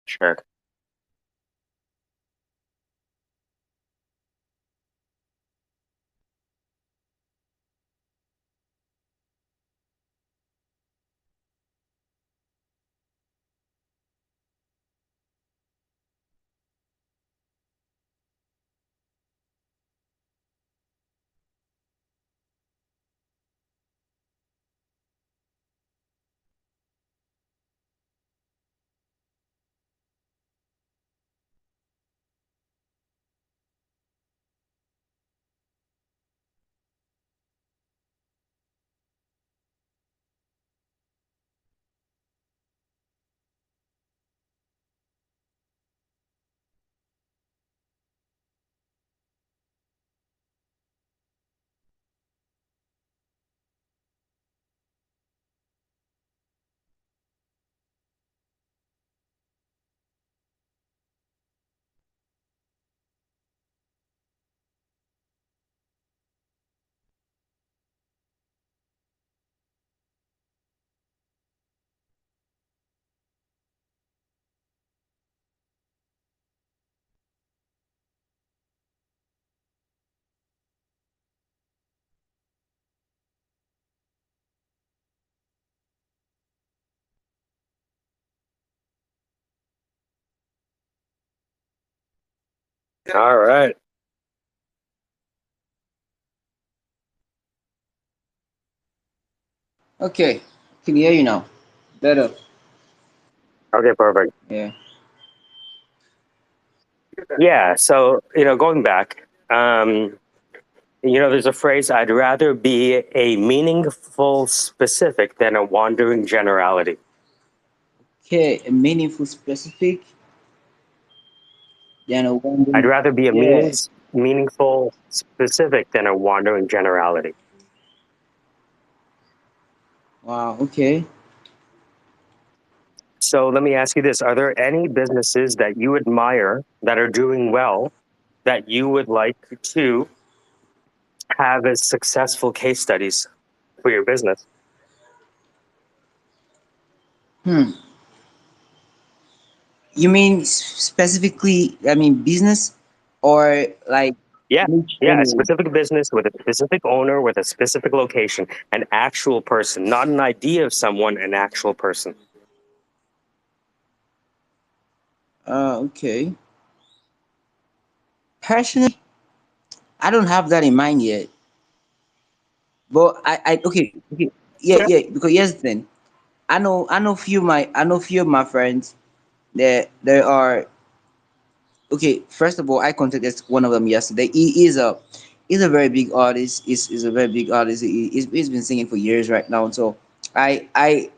Sure. All right. Okay, can hear you now. Better. Okay, perfect. Yeah. Yeah. So, going back, there's a phrase, I'd rather be a meaningful specific than a wandering generality. Okay, a meaningful specific than a I'd wandering. rather be a Yeah. meaningful specific than a wandering generality. Wow. Okay. So let me ask you this. Are there any businesses that you admire that are doing well that you would like to have as successful case studies for your business? Hmm. You mean specifically? I mean business, or like Yeah, niche yeah, a anyway. specific business with a specific owner with a specific location, an actual person, not an idea of someone, an actual person. Okay. Personally, I don't have that in mind yet. But okay. Yeah, Sure. yeah. Because here's the thing. I know few of my friends. There are okay. First of all, I contacted one of them yesterday. He's a very big artist. He's a very big artist. He's been singing for years right now. So I I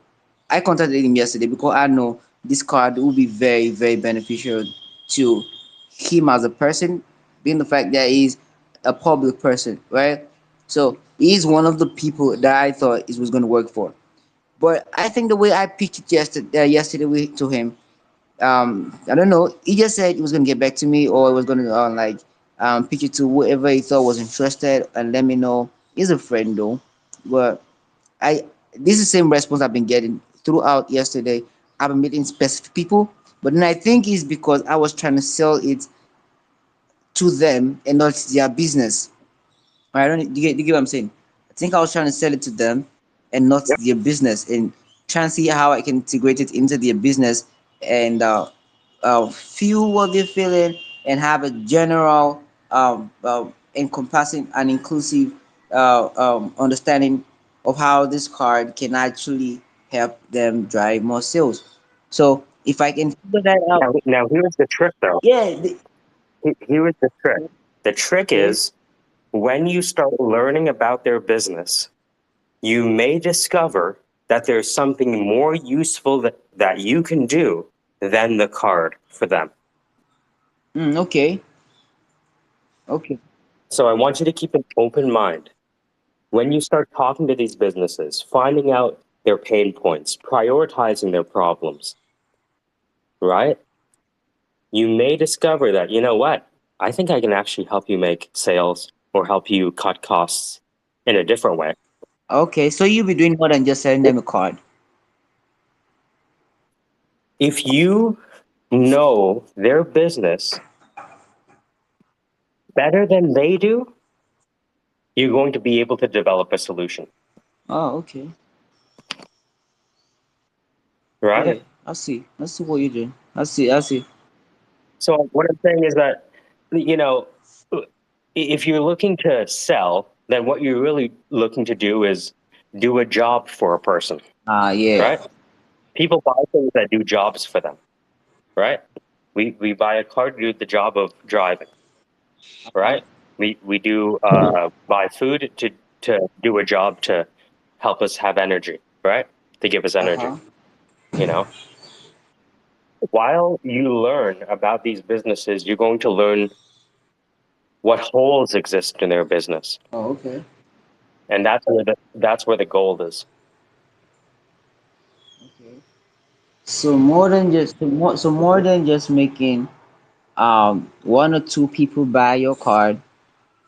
I contacted him yesterday because I know this card will be very beneficial to him as a person, being the fact that he's a public person, right? So he's one of the people that I thought it was going to work for. But I think the way I pitched it yesterday to him, I don't know. He just said he was gonna get back to me, or he was gonna pitch it to whoever he thought was interested and let me know. He's a friend though, but I this is the same response I've been getting throughout yesterday. I've been meeting specific people, but then I think it's because I was trying to sell it to them and not their business. I don't you get what I'm saying? I think I was trying to sell it to them and not Yep. their business, and trying to see how I can integrate it into their business and feel what they're feeling and have a general encompassing and inclusive understanding of how this card can actually help them drive more sales. So if I can figure that out, Now here's the trick, though. yeah, Here's the trick. The trick okay. is when you start learning about their business, you may discover that there's something more useful that you can do than the card for them. Okay, okay. So I want you to keep an open mind. When you start talking to these businesses, finding out their pain points, prioritizing their problems, right? You may discover that, you know what? I think I can actually help you make sales or help you cut costs in a different way. Okay, so you'll be doing more than just selling If, them a card. if you know their business better than they do, you're going to be able to develop a solution, Oh, okay. right? Yeah, I see. I see what you're doing. I see. I see. So what I'm saying is that, you know, if you're looking to sell, then what you're really looking to do is do a job for a person, Ah, yeah. right? People buy things that do jobs for them, right? We buy a car to do the job of driving, Uh-huh. right? We do buy food to do a job to help us have energy, right? To give us energy, Uh-huh. you know. While you learn about these businesses, you're going to learn what holes exist in their business, Oh, okay. and that's where the gold is. Okay. So more than just making one or two people buy your card,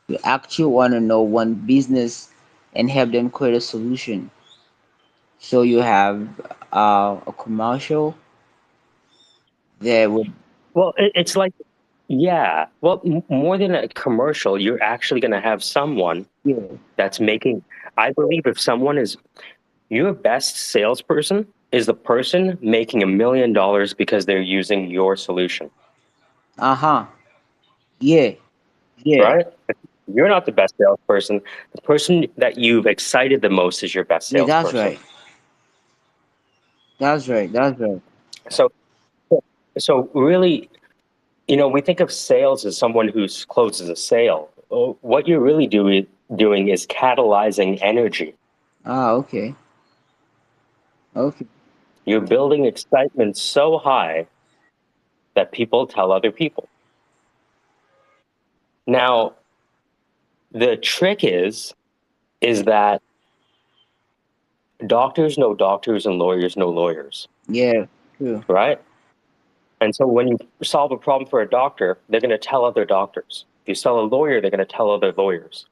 you actually want to know one business and help them create a solution. So you have a commercial that would, Well, it's like, yeah. Well, more than a commercial, you're actually going to have someone yeah. that's making. I believe if someone is your best salesperson is the person making $1 million because they're using your solution, Uh-huh. Yeah. Yeah. right? You're not the best salesperson. The person that you've excited the most is your best Yeah, that's salesperson. right. That's right. That's right. So, so really, we think of sales as someone who closes a sale. Oh, what you're really doing is catalyzing energy. Ah, okay. Okay. You're building excitement so high that people tell other people. Now, the trick is that doctors know doctors and lawyers know lawyers, Yeah. True. right? And so when you solve a problem for a doctor, they're going to tell other doctors. If you sell a lawyer, they're going to tell other lawyers.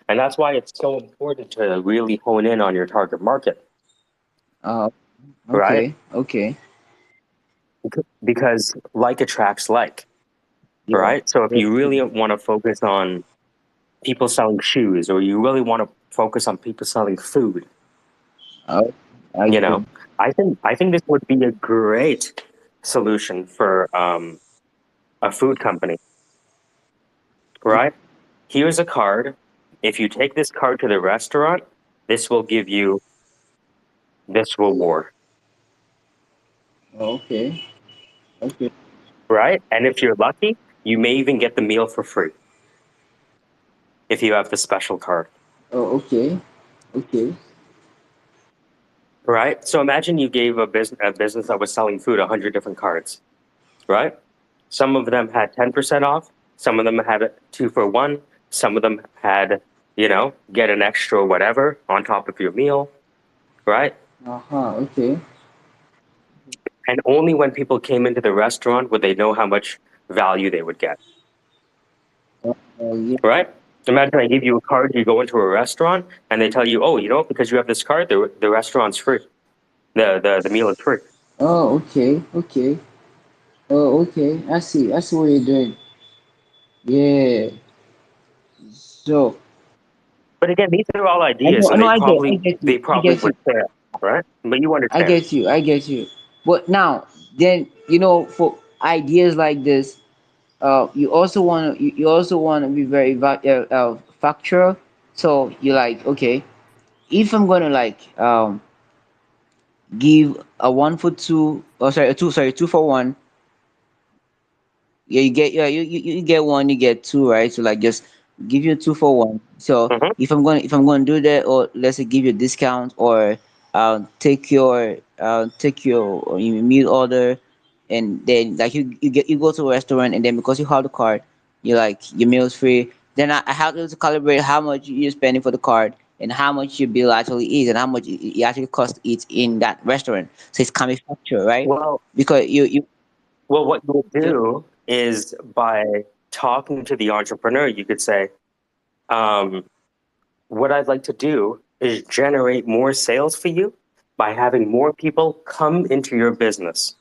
And that's why it's so important to really hone in on your target market, Uh, right? okay. Okay. Because like attracts like, Yeah. right? So if That's you really true. want to focus on people selling shoes, or you really want to focus on people selling food, Oh, I you get know, it. I think this would be a great solution for a food company, right? Here's a card. If you take this card to the restaurant, this will give you this reward, Okay. Okay. right? And if you're lucky, you may even get the meal for free if you have the special card, Oh, okay. Okay. right? So imagine you gave a business that was selling food 100 different cards, right? Some of them had 10% off, some of them had a 2 for 1, some of them had, get an extra whatever on top of your meal, right? Uh-huh. Okay. And only when people came into the restaurant would they know how much value they would get, Yeah. right? Imagine I give you a card, you go into a restaurant, and they tell you, oh, because you have this card, the restaurant's free. The meal is free. Oh, okay. Okay. Oh, okay. I see. I see what you're doing. Yeah. So But again, these are all I ideas, know. I and know. they I get. I probably get they you. I probably get you. would fail, right? But you I understand. get you. I get you. But now, then for ideas like this, you also want to be very factual. So you're like, okay, if I'm gonna like give a 1 for 2, oh sorry, a 2 for 1. Yeah, you get one, you get two, right? So like just give you 2 for 1. So Hmm. if I'm gonna do that, or let's say give you a discount, or take your meal order, and then like you go to a restaurant, and then because you have the card, you like your meal's free. Then I have to calibrate how much you're spending for the card, and how much your bill actually is, and how much it actually costs eat in that restaurant. So it's kind of factor, right? Well, Because you what you would yep. do is by talking to the entrepreneur, you could say, um, "What I'd like to do is generate more sales for you by having more people come into your business,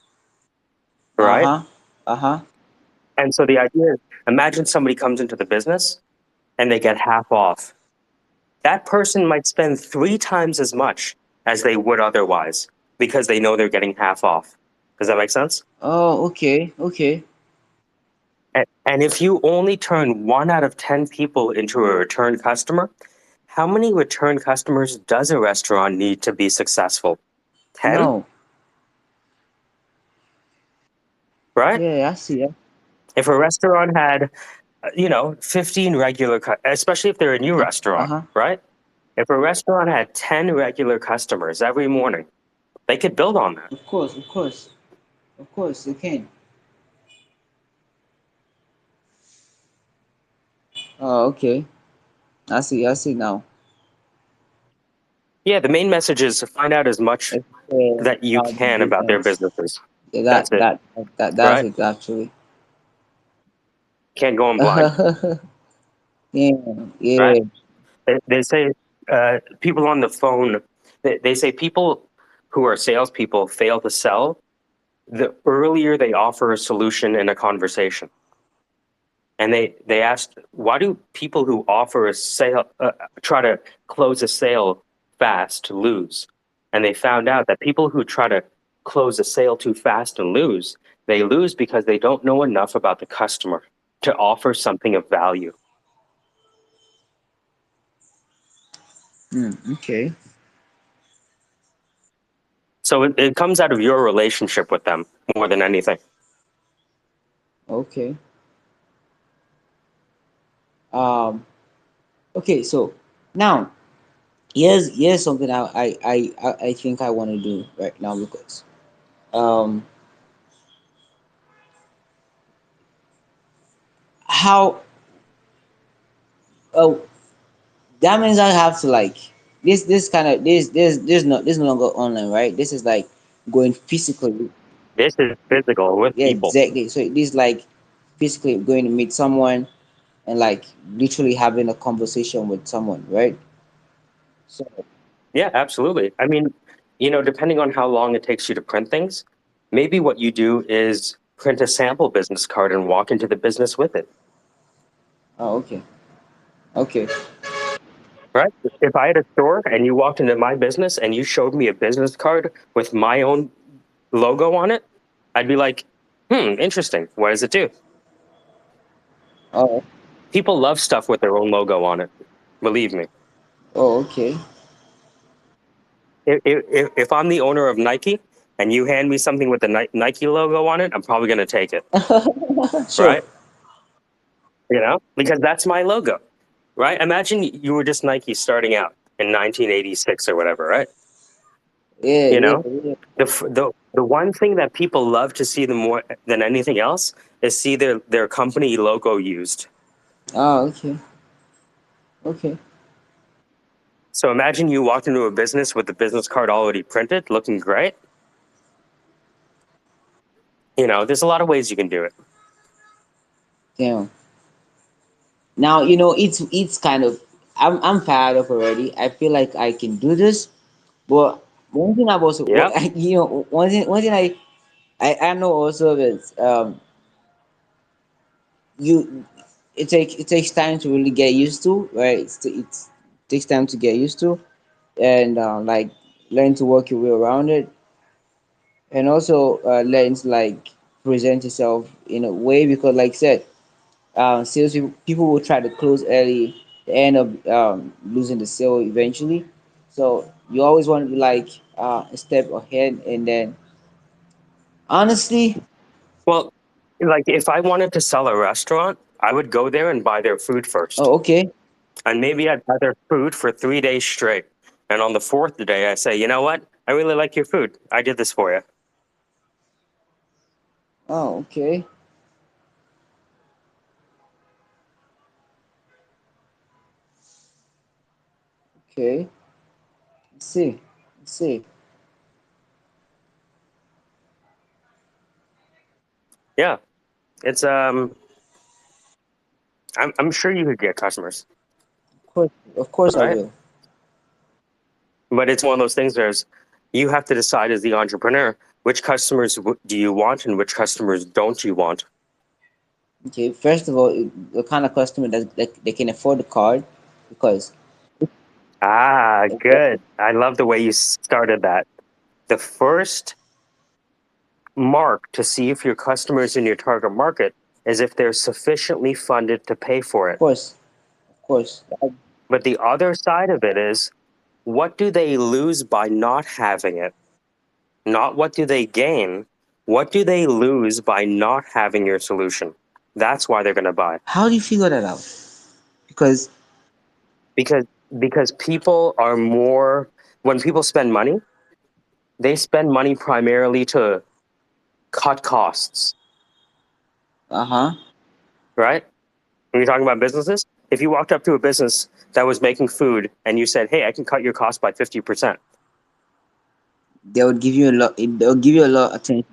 right? Uh-huh. Uh-huh. And so the idea is, imagine somebody comes into the business and they get half off. That person might spend 3 times as much as they would otherwise because they know they're getting half off. Does that make sense? Oh, okay, okay. And if you only turn 1 out of 10 people into a return customer, how many return customers does a restaurant need to be successful? 10, No. right? Yeah, I see. Yeah. If a restaurant had, 15 regular, especially if they're a new restaurant, Uh-huh. right? If a restaurant had 10 regular customers every morning, they could build on that. Of course, of course. Of course, you can. Oh, okay. I see now. Yeah, the main message is to find out as much that you About the can about their business. businesses. Yeah, That's it, that's right? it actually. Can't go in blind, Yeah, right? yeah. They say people on the phone, they say people who are salespeople fail to sell the earlier they offer a solution in a conversation. And they asked, why do people who offer a sale, try to close a sale fast lose? And they found out that people who try to close a sale too fast and lose, they lose because they don't know enough about the customer to offer something of value. Okay, So it comes out of your relationship with them more than anything. okay. Um, okay. So now here's something I think I want to do right now because um how oh that means I have to like this kind of this no longer online, right? This is like going physically. This is physical with Yeah, people. exactly. So it is like physically going to meet someone and like literally having a conversation with someone, right? So Yeah, absolutely. I mean, depending on how long it takes you to print things, maybe what you do is print a sample business card and walk into the business with it, oh, okay, okay. right? If I had a store and you walked into my business and you showed me a business card with my own logo on it, I'd be like, interesting. What does it do? Oh, People love stuff with their own logo on it. Believe me. oh, okay. If I'm the owner of Nike and you hand me something with the Nike logo on it, I'm probably going to take it, Sure. right? Because that's my logo, right? Imagine you were just Nike starting out in 1986 or whatever, right? Yeah, You yeah, know, yeah. the one thing that people love to see the more than anything else is see their company logo used. Oh, okay, okay. So imagine you walked into a business with the business card already printed, looking great. There's a lot of ways you can do it. Damn. Now it's kind of I'm fired up already. I feel like I can do this, but one thing I've also Yeah. one thing I know also is you it takes time to really get used to, right? It takes time to get used to and like learn to work your way around it, and also learn to like present yourself in a way because like I said, sales people will try to close early, they end up losing the sale eventually. So you always want to be like a step ahead, and then honestly, Well, like if I wanted to sell a restaurant, I would go there and buy their food first. oh, okay. And maybe I'd buy their food for 3 days straight. And on the fourth day, I say, you know what? I really like your food. I did this for you. Oh, okay. Okay. Let's see. Let's see. Yeah. It's I'm sure you could get customers, Of course I right? will. But it's one of those things where you have to decide as the entrepreneur, Which customers do you want, and which customers don't you want? Okay, first of all, the kind of customer that they can afford the card, because Ah, good. I love the way you started that. The first mark to see if your customers in your target market is if they're sufficiently funded to pay for of it. course, of course. But the other side of it is, what do they lose by not having it? Not what do they gain? What do they lose by not having your solution? That's why they're going to buy. How do you figure that out? Because Because because people are more, when people spend money, they spend money primarily to cut costs, uh-huh. right? When you're talking about businesses, if you walked up to a business that was making food and you said, "Hey, I can cut your cost by 50%." They would give you a lot. They'll give you a lot of attention.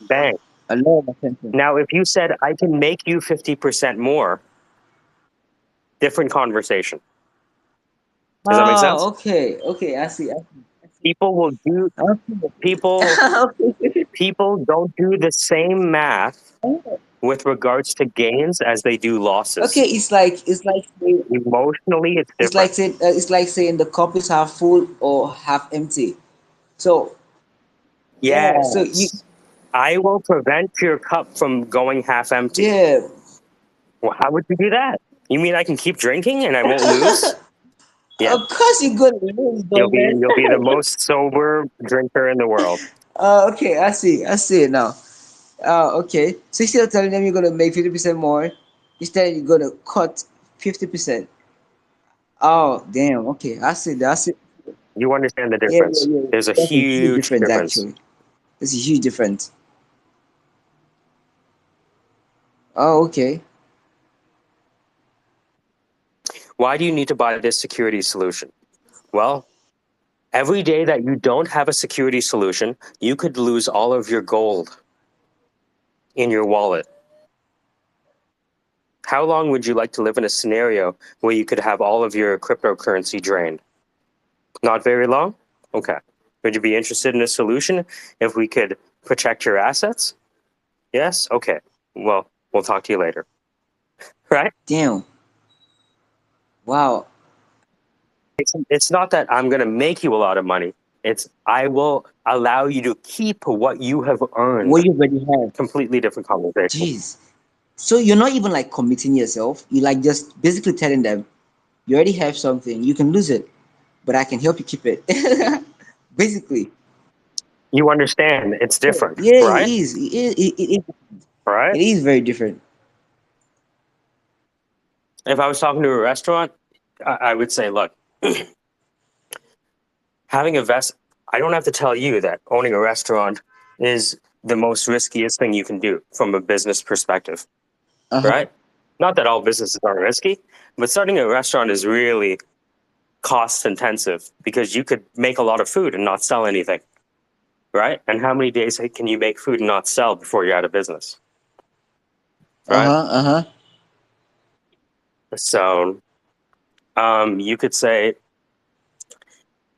Bang. A lot of attention. Now, if you said, "I can make you 50% more," different conversation. Does that make Oh, sense? okay, okay. I see. I see. I see. People will do people Okay. people don't do the same math with regards to gains as they do Okay, losses. Emotionally, it's different. it's like saying the cup is half full or half empty. So yeah, so you Yes. I will prevent your cup from going half empty. yeah. Well, how would you do that? You mean I can keep drinking and I won't lose? Yeah. Of course you're gonna lose, though, man. You'll be the most sober drinker in the world. Okay, I see. I see it now. Okay. So instead of telling them you're gonna make 50% more, instead you're gonna cut 50%. Oh, damn. Okay, I see that. I see. You understand the Yeah, yeah, difference. yeah. There's a That's a huge huge difference, difference. actually. That's a huge difference. Oh, okay. Why do you need to buy this security solution? Well, every day that you don't have a security solution, you could lose all of your gold in your wallet. How long would you like to live in a scenario where you could have all of your cryptocurrency drained? Not very long? Okay. Would you be interested in a solution if we could protect your assets? Yes? Okay. Well, we'll talk to you later. Right? Damn. Wow. It's not that I'm going to make you a lot of money. It's I will allow you to keep what you have earned. What you already have. Completely different conversation. Jeez. So you're not even like committing yourself. You like just basically telling them you already have something. You can lose it, but I can help you keep it. Basically. You understand it's different, Yeah, it right? is. Right? It is very different. If I was talking to a restaurant, I would say, look, having a vest, I don't have to tell you that owning a restaurant is the most riskiest thing you can do from a business perspective, Uh-huh. right? Not that all businesses are risky, but starting a restaurant is really cost intensive because you could make a lot of food and not sell anything, right? And how many days can you make food and not sell before you're out of business, right? Uh-huh. Uh-huh. So you could say,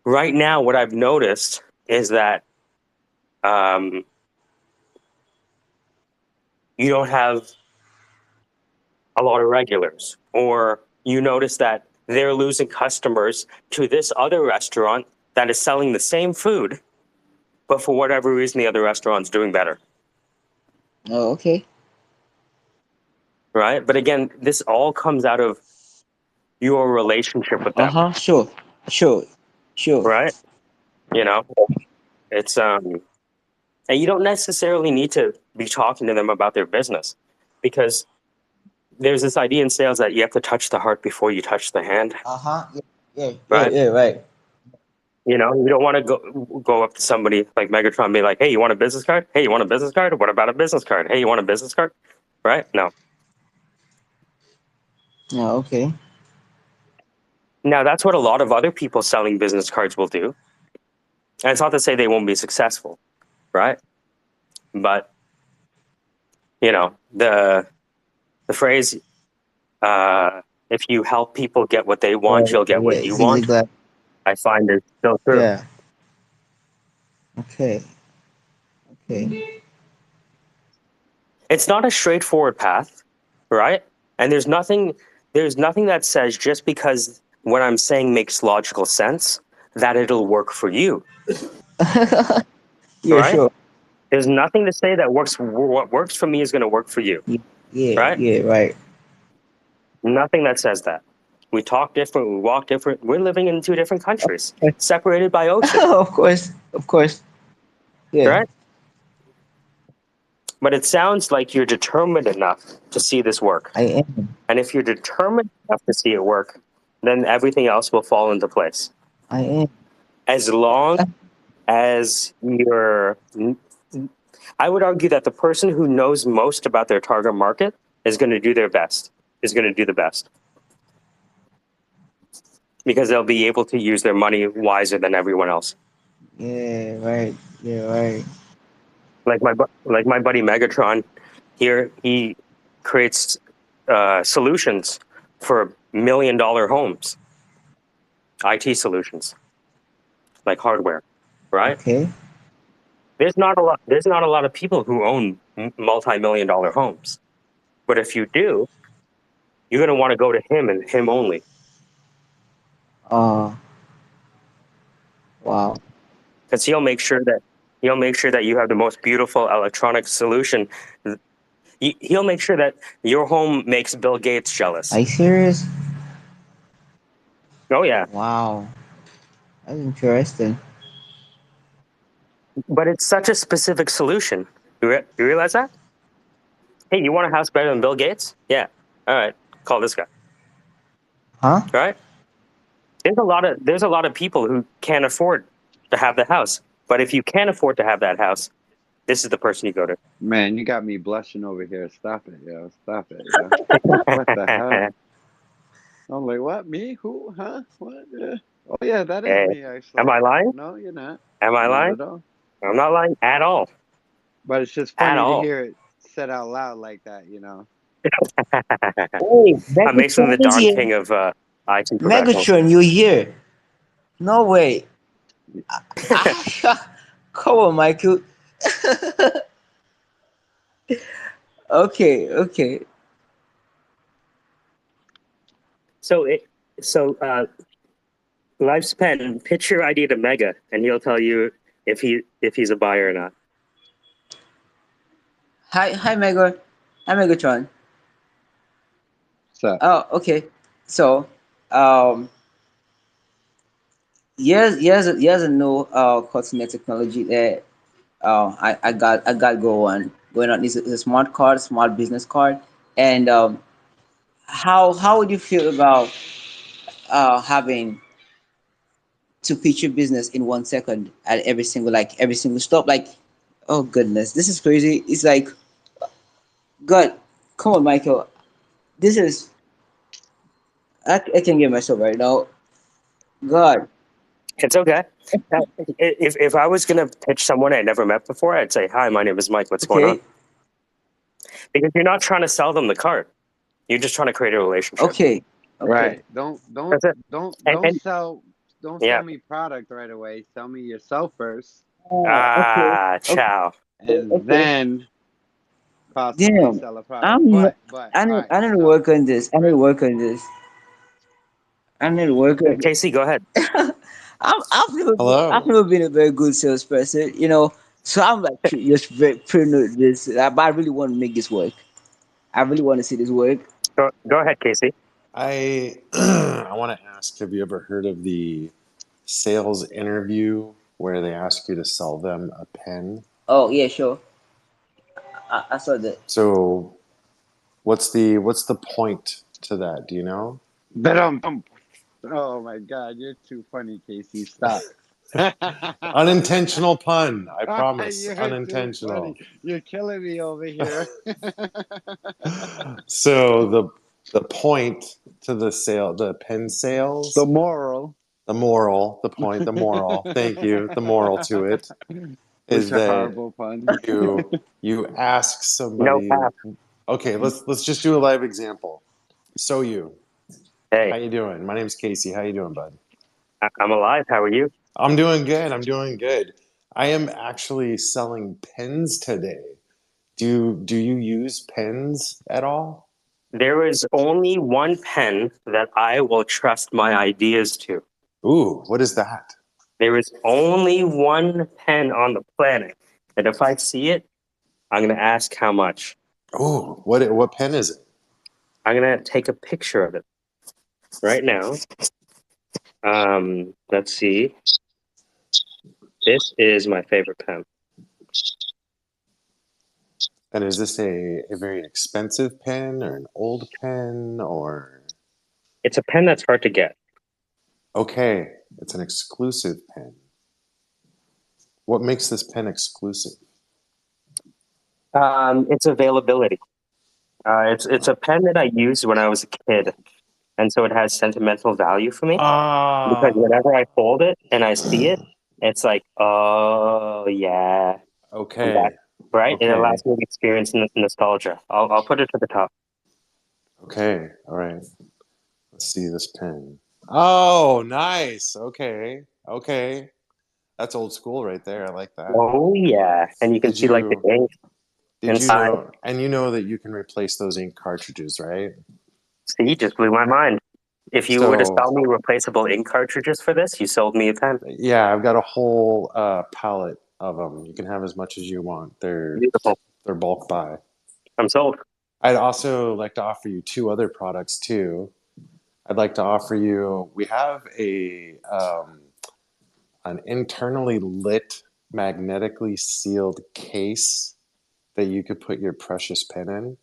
right now, what I've noticed is that um, you don't have a lot of regulars, or you notice that they're losing customers to this other restaurant that is selling the same food, but for whatever reason, the other restaurant's doing better, Oh, okay. right? But again, this all comes out of your relationship with them, Uh-huh. Sure. Sure. Sure. right? You know, it's and you don't necessarily need to be talking to them about their business, because there's this idea in sales that you have to touch the heart before you touch the hand, Uh-huh. Yeah, yeah, yeah, right? yeah, right. You know, you don't want to go up to somebody like Megatron and be like, "Hey, you want a business card? Hey, you want a business card? What about a business card? Hey, you want a business card?" Right? No. Yeah, okay. Now that's what a lot of other people selling business cards will do, and it's not to say they won't be successful, right? But you know, the phrase, "If you help people get what they Yeah, want, you'll get yeah, what you it's want," exactly. I find is still true. Yeah. Okay. Okay. It's not a straightforward path, right? And there's nothing that says just because what I'm saying makes logical sense that it'll work for you, Yeah, right? sure. There's nothing to say that what works for me is going to work for you, Yeah, right? yeah, right. Nothing that says that. We talk different, we walk different. We're living in two different countries, separated by ocean, Of course, of course. Yeah, right? But it sounds like you're determined enough to see this work. I am. And if you're determined enough to see it work, then everything else will fall into place. I am. As long as I would argue that the person who knows most about their target market is going to do their best, is going to do the best because they'll be able to use their money wiser than everyone else. Yeah, right. Yeah, right. Like my buddy Megatron here, he creates solutions for $1 million homes, IT solutions like hardware, right? Okay. There's not a lot of people who own multi-million-dollar homes, but if you do, you're going to want to go to him and him only Uh, wow. because he'll make sure that you have the most beautiful electronic solution. He'll make sure that your home makes Bill Gates Are jealous. you serious? Oh yeah, Wow. That's interesting. but it's such a specific solution. You realize that? Hey, you want a house better than Bill Gates? Yeah. All right, call this guy. Huh? All right. There's a lot of people who can't afford to have the house, but if you can't afford to have that house, this is the person you go to. Man, you got me blushing over here. Stop it, yo. Stop it, yo. What the hell? I'm like, what? Me? Who? Huh? What? Oh, yeah, that is Eh, me, am actually. I lying? No, you're not. Am I Not lying? at all. I'm not lying at all. But it's just At funny to all. hear it said out loud like that. Hey, I'm basically the Megatron is Don here. King of IT professionals. Megatron, you're here. No way. Come on, Michael. Okay, okay. so it so lifespan, pitch your idea to Mega, and he'll tell you if he's a buyer or not. Hi, Hi, Megatron. So, Oh, okay. So, um, years a new cutting edge technology that I got going on. It's a smart card, smart business card, and how would you feel about having to pitch your business in 1 second at every single stop? Like, oh goodness, this is crazy. It's like, God, come on, Michael. This is I can get myself right now. God, It's okay. If I was gonna pitch someone I never met before, I'd say, "Hi, my name is Mike. What's going on?" okay, Because you're not trying to sell them the cart. You're just trying to create a relationship. okay, okay. right. Don't, don't, That's it. don't, And, don't and sell, don't yeah. sell me product right away. Sell me yourself first, Okay, Ah, okay, ciao. and okay. then possibly Damn, sell a product. I'm. But, all right. I need to So, work on this. I need to real, work on this. I need to work on this. Casey, go ahead. I've Hello. never been a very good salesperson, you know. So I'm like just very pretty new at this. But I really want to make this work. I really want to see this work. Go ahead, Casey. I I want to ask, have you ever heard of the sales interview where they ask you to sell them a pen? Oh yeah, sure. I saw that. So what's the point to that? Do you know? but oh my God, you're too funny, Casey. Stop. Unintentional pun. I promise. You're too funny. Unintentional. You're killing me over here. So the point to the sale, the pen The sales, moral. the moral, the point, the moral. Thank you. The moral to it Which is a that horrible pun. you ask No somebody. pass. Okay, let's just do a live example. So how Hey, you doing? My name's Casey. How you doing, bud? I'm alive. How are you? I'm doing good. I'm doing good. I am actually selling pens today. Do you use pens at all? There is only one pen that I will trust my ideas to. Ooh, what is that? There is only one pen on the planet that if I see it, I'm going to ask how much. Ooh, what pen is it? I'm going to take a picture of it right now. Let's see. This is my favorite pen. And is this a very expensive pen or an old pen or It's a pen that's hard to get. okay, it's an exclusive pen. What makes this pen exclusive? It's availability. It's a pen that I used when I was a kid, and so it has sentimental value for me because whenever I fold it and I see it, it's like, oh yeah, that Okay. right. It Okay. allows me to experience nostalgia. I'll put it to the top. Okay. All right. Let's see this pen. Oh, nice. Okay. Okay. That's old school right there. I like that. Oh yeah, and you can Did see like the you ink did you inside. know and you know that you can replace those ink cartridges, right? See, just blew my mind. If you were to So sell me replaceable ink cartridges for this, you sold me a pen. yeah, I've got a whole palette of them. You can have as much as you want. Beautiful. They're bulk buy. I'm sold. I'd also like to offer you two other products too. I'd like to offer you. We have a an internally lit, magnetically sealed case that you could put your precious pen in,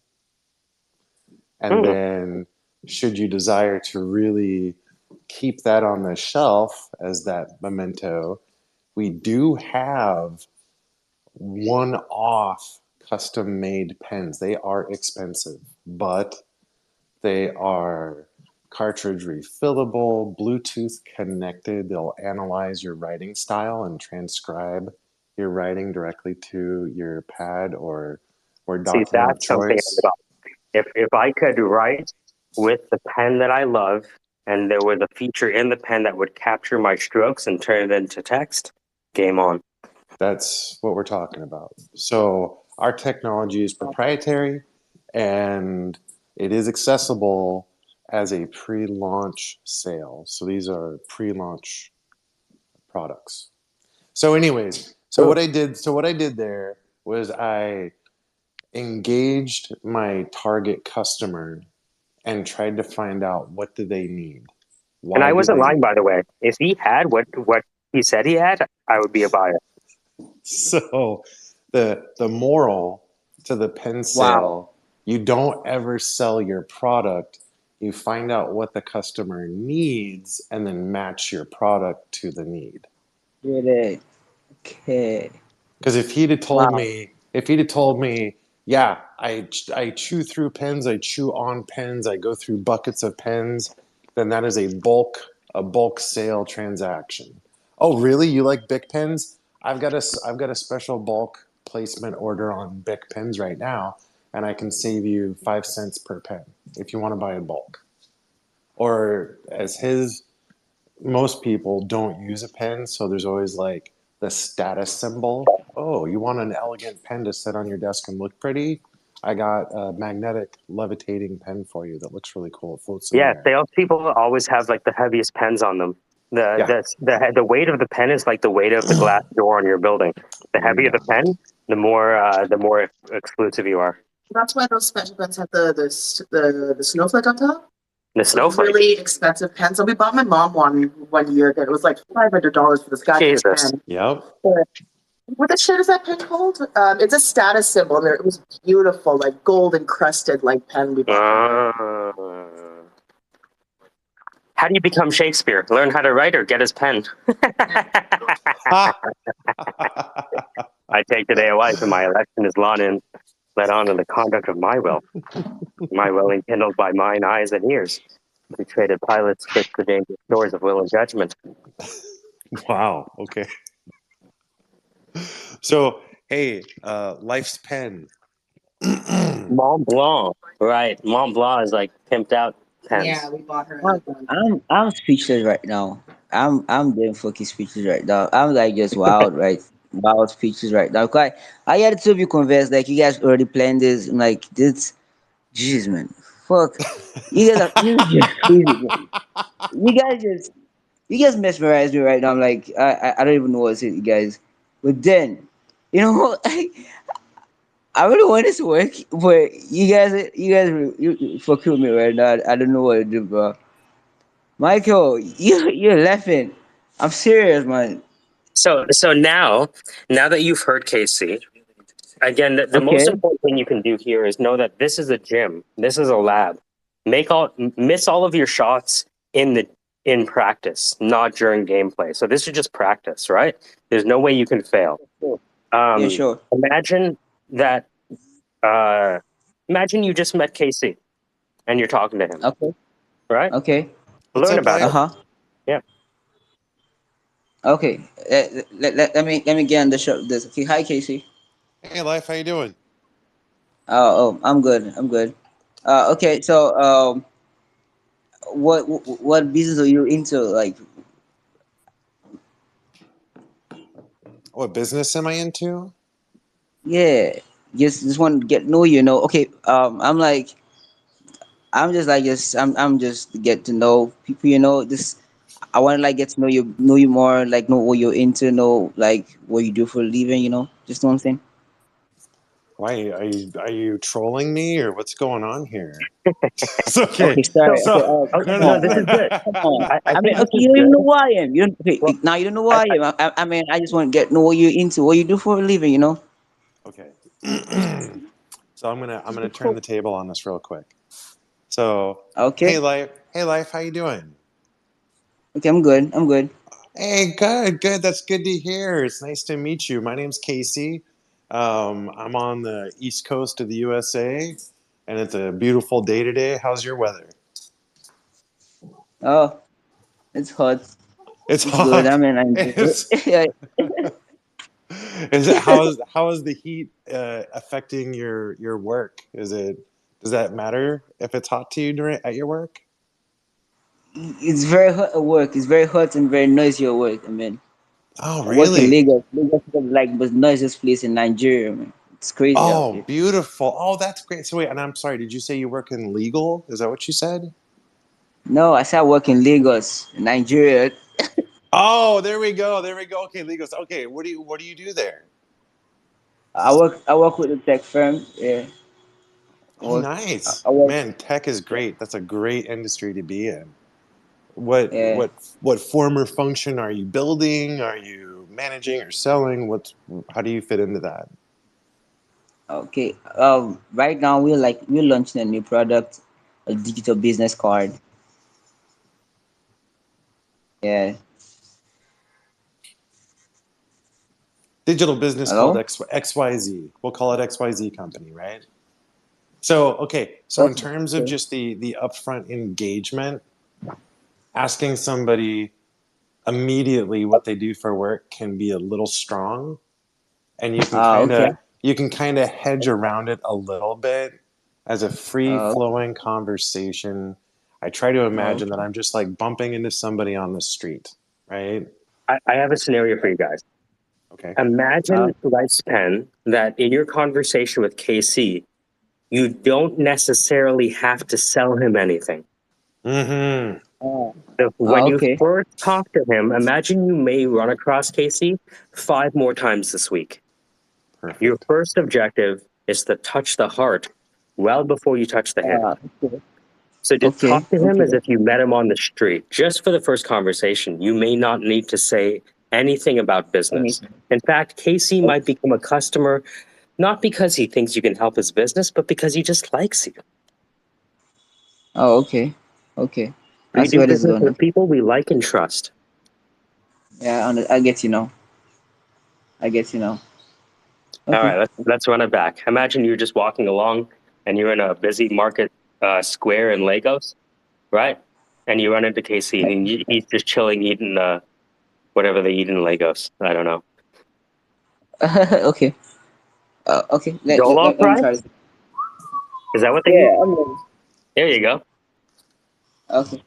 and Hmm. then should you desire to really keep that on the shelf as that memento, we do have one-off custom-made pens. They are expensive, but they are cartridge refillable, Bluetooth connected. They'll analyze your writing style and transcribe your writing directly to your pad or See, document of that's something I choice. love. If I could write with the pen that I love, and there was a feature in the pen that would capture my strokes and turn it into text, game on. That's what we're talking about. So our technology is proprietary and it is accessible as a pre-launch sale. So these are pre-launch products. So anyways, Ooh. so what I did there was I engaged my target customer and tried to find out what do they need. And Why I do wasn't they lying, by the way. If he had what he said he had, I would be a buyer. So the moral to the pen Wow. sale, you don't ever sell your product. You find out what the customer needs and then match your product to the need. Really? Okay. Because Wow. if he'd have told me, yeah, I chew through pens, I chew on pens, I go through buckets of pens, then that is a bulk sale transaction. Oh, really? You like Bic pens? I've got a special bulk placement order on Bic pens right now, and I can save you 5 cents per pen if you want to buy in bulk. Or as his most people don't use a pen, so there's always like the status symbol. Oh, you want an elegant pen to sit on your desk and look pretty? I got a magnetic levitating pen for you that looks really cool. It floats in the Yeah, air. salespeople always have like the heaviest pens on them. Yeah, The weight of the pen is like the weight of the glass door on your building. The there you heavier the go. pen, the more exclusive you are. That's why those special pens have the snowflake on top. The Those snowflake. really expensive pens. So we bought my mom one year. It was like $500 for this goddamn Jesus. pen. Yep. What the shit is that pen called? It's a status symbol. And it was beautiful, like gold encrusted, like pen we bought from her. How do you become Shakespeare? Learn how to write or get his pen? Ha! I take today a wife, and my election is led on in the conduct of my will enkindled by mine eyes and ears. We traded pilots with the dangerous doors of will and judgment. Wow. Okay. So, hey, life's pen. Mont Blanc, right? Mont Blanc is like pimped out pens. Yeah, we bought her. I'm speechless right now. I'm damn fucking speechless right now. I'm like just wild, right? about pictures right now. Quite, I had to be convinced like you guys already planned this. I'm like this, jeez, man, fuck, you guys just crazy, man. You guys just you guys mesmerize me right now. I'm like I don't even know what to say, you guys. But then, you know, I really want this to work, but you fuck with me right now. I don't know what to do, bro. Michael, you're laughing. I'm serious, man. So now that you've heard Casey, again, the most Okay. important thing you can do here is know that this is a gym. This is a lab. Miss all of your shots in practice, not during gameplay. So this is just practice, right? There's no way you can fail. Yeah, sure. Imagine that. Uh, Imagine you just met Casey and you're talking to him, Okay. right? Okay. What's Learn up, about Uh it. life? huh. Yeah. Okay. Let me get on the show. This. Okay. Hi, Casey. Hey, life, how you doing? Oh, I'm good. I'm good. Okay. So, what business are you into? Like, What business am I into? yeah, just want to get know you. Know. Okay. I'm just like just I'm just to get to know people. You know, this I want to like get to know you more. Like know what you're into. Know like what you do for a living. You know, just know what I'm saying. Why are you trolling me or what's going on here? It's okay. Okay, sorry. So, Okay, So okay, come no, no, on, this is man. good. Come on. I I mean, think this okay, is you don't even good. know who I am. You don't. Okay, Well, now you don't know who I, I am. I mean, I just want to get know what you're into, what you do for a living. You know. okay. So I'm gonna turn the table on this real quick. So Okay. hey life, how you doing? Okay, I'm good. I'm good. Hey, good. That's good to hear. It's nice to meet you. My name's Casey. I'm on the east coast of the USA, and it's a beautiful day today. How's your weather? Oh, it's hot. It's It's good. I hot. mean, I enjoy It's, it. is it how is the heat affecting your work? Does that matter if it's hot to you during at your work? It's very hot at work. It's very hot and very noisy at work. I mean, Oh, I work in really? Lagos. Lagos is like the noisiest place in Nigeria. Man, it's crazy out Oh, there. beautiful. Oh, that's great. So wait, and I'm sorry, did you say you work in legal? Is that what you said? No, I said I work in Lagos, in Nigeria. Oh, there we go. There we go. Okay, legals. Okay, what do you do there? I work with a tech firm. Yeah, I Oh, work. nice. I work. Man, tech is great. That's a great industry to be in. What Yeah. what what former function are you building? Are you managing or selling? How do you fit into that? Okay. Right now we're launching a new product, a digital business card. Yeah. Digital business called Hello. XYZ. We'll call it XYZ company, right? So, okay. So in Okay. terms of Okay. just the upfront engagement, asking somebody immediately what they do for work can be a little strong, and Okay. you can kind of hedge around it a little bit as a free Uh, flowing conversation. I try to imagine that okay. I'm just like bumping into somebody on the street, right? I have a scenario for you guys. Okay. Uh, Imagine lifespan that in your conversation with KC, you don't necessarily have to sell him anything. Mm-hmm. uh, When you okay. first talk to him, imagine you may run across Casey 5 more times this week. Your Perfect. first objective is to touch the heart well before you touch the hand. Okay. So just talk Okay. to him Okay. as if you met him on the street, just for the first conversation. You may not need to say anything about business. Anything. In fact, Casey might become a customer not because he thinks you can help his business, but because he just likes you. Oh, okay. Okay. I We see do where this is business going. with Okay. people we like and trust. Yeah, I get you now. I get you now. All Okay. right, let's run it back. Imagine you're just walking along and you're in a busy market square in Lagos, right? And you run into Casey and he's just chilling eating whatever they eat in Lagos. I don't know. Okay. Okay. Jollof Let me try rice? this. Is that what they eat? Yeah. I mean, There you go. okay.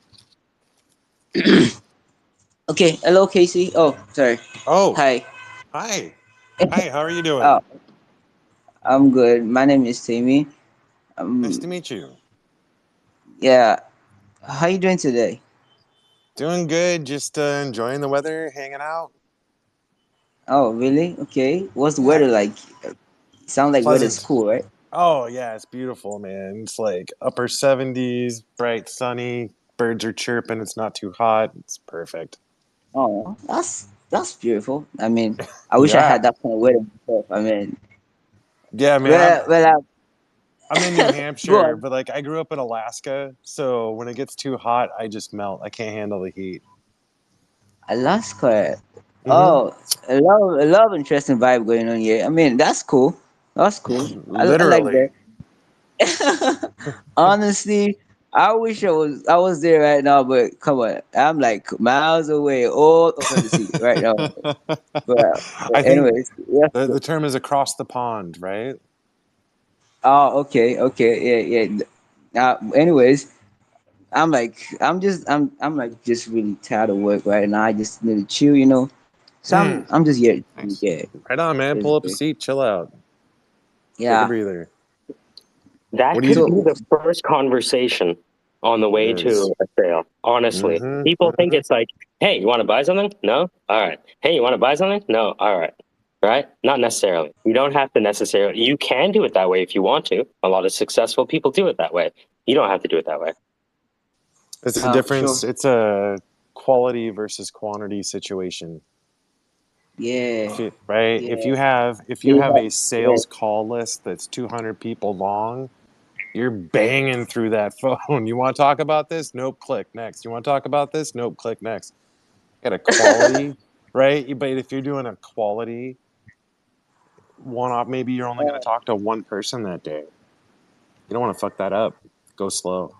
Okay. Hello, Casey. Oh, sorry. Oh, Hi. hi. Hi, how are you doing? Oh, I'm good. My name is Timmy. Nice to Um, meet you. yeah. How you doing today? Doing good, just enjoying the weather, hanging out. Oh, really? Okay. What's the weather Yeah, like? Sound like weather's pleasant. cool, right? Oh, yeah, it's beautiful, man. It's like upper 70s, bright, sunny, birds are chirping, it's not too hot. It's perfect. Oh, that's beautiful. I mean, I wish I had Yeah. that kind of weather myself. I mean, Yeah, man, well, well, I'm in New go Hampshire, on. but like I grew up in Alaska, so when it gets too hot, I just melt. I can't handle the heat. Alaska. Hmm. Oh, a lot of interesting vibe going on here. I mean, that's cool. That's cool. I like that. Literally. Honestly, I wish I was there right now, but come on, I'm like miles away, all across the sea right now. But I think anyways, yeah. the term is across the pond, right? Oh, okay, okay, yeah, yeah. Anyways, I'm like just really tired of work right now. I just need to chill. So Hmm. I'm just here. Nice. Yeah, Right on, man. Pull up a basically. seat, chill out, take a Yeah. breather. That What do you? could be So the first conversation on the It way is. to a sale. Honestly, Mm-hmm. people think Mm-hmm. it's like, hey, you want to buy something? No? All right. Hey, you want to buy something? No? All right. Right? Not necessarily. You don't have to necessarily. You can do it that way if you want to. A lot of successful people do it that way. You don't have to do it that way. It's a sure. difference. It's a quality versus quantity situation. Yeah, If you, right? If yeah, you have if you yeah, have a yeah. sales call list that's 200 people long, you're banging through that phone. You want to talk about this? Nope. Click next. You want to talk about this? Nope. Click next. Got a quality, right? But if you're doing a quality one off, maybe you're only going to talk to one person that day. You don't want to fuck that up. Go slow.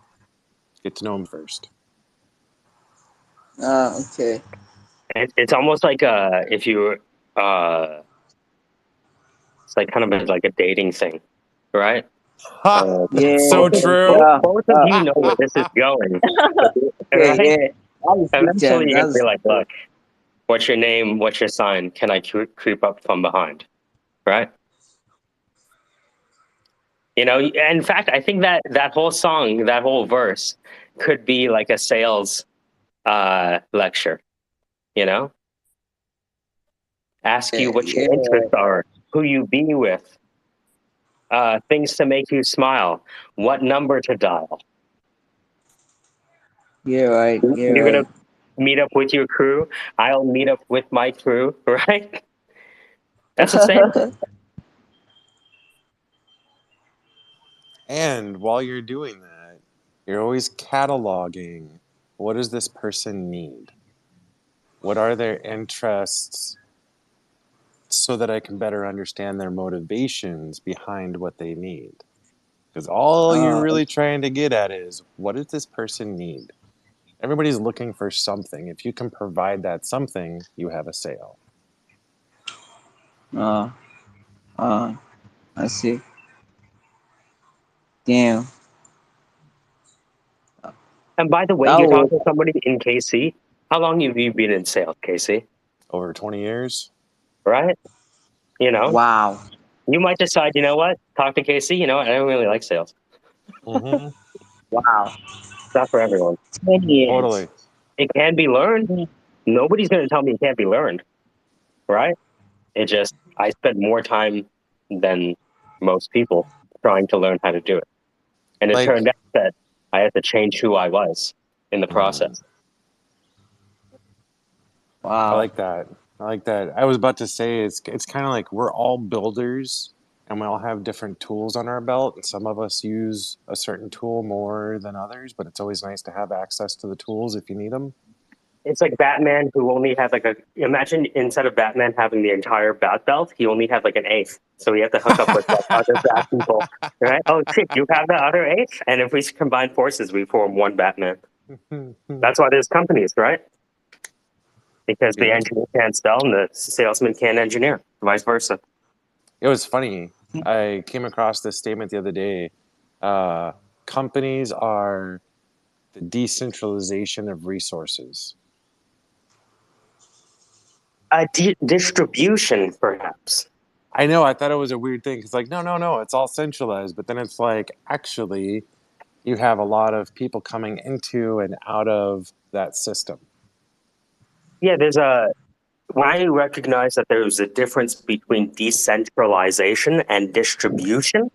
Get to know them first. Okay. It's almost like if you it's like kind of like a dating thing, right? Ha! Both That's Yeah, so of true. yeah, both of you know where this is going, okay, right? yeah. That was big Eventually, time. you're That gonna be was like, "Look, what's your name? What's your sign? Can I creep up from behind?" Right? You know. In fact, I think that that whole song, that whole verse, could be like a sales lecture. You know, ask you what your yeah, interests are, who you be with, things to make you smile, what number to dial. yeah, right, yeah, You're gonna right. meet up with your crew. I'll meet up with my crew. Right? That's the same. And while you're doing that, you're always cataloging what does this person need? What are their interests so that I can better understand their motivations behind what they need? Because all you're uh, really trying to get at is what does this person need? Everybody's looking for something. If you can provide that something, you have a sale. uh, uh, I see. Damn. And by the way, That you're was talking to somebody in KC. How long have you been in sales, KC? Over 20 years? Right? You know, wow, you might decide, you know what? Talk to KC. You know what? I don't really like sales. Mm-hmm. wow. It's not for everyone. 10 years. Totally. It can be learned. Nobody's going to tell me it can't be learned. Right? It just, I spent more time than most people trying to learn how to do it. And it Like, turned out that I had to change who I was in the mm, process. I Wow. like that. I like that. I was about to say it's kind of like we're all builders and we all have different tools on our belt. And some of us use a certain tool more than others, but it's always nice to have access to the tools if you need them. It's like Batman who only had like a, imagine instead of Batman having the entire bat belt, he only had like an eighth. So he had to hook up with like other bat people. Right? Oh shit, you have the other eighth? And if we combine forces, we form one Batman. That's why there's companies, right? Because the Yeah. engineer can't sell and the salesman can't engineer, vice versa. It was funny. I came across this statement the other day. Uh, Companies are the decentralization of resources. distribution, perhaps. I know. I thought it was a weird thing because, like, no, it's all centralized. But then it's like, actually, you have a lot of people coming into and out of that system. Yeah, when I recognize that there's a difference between decentralization and distribution,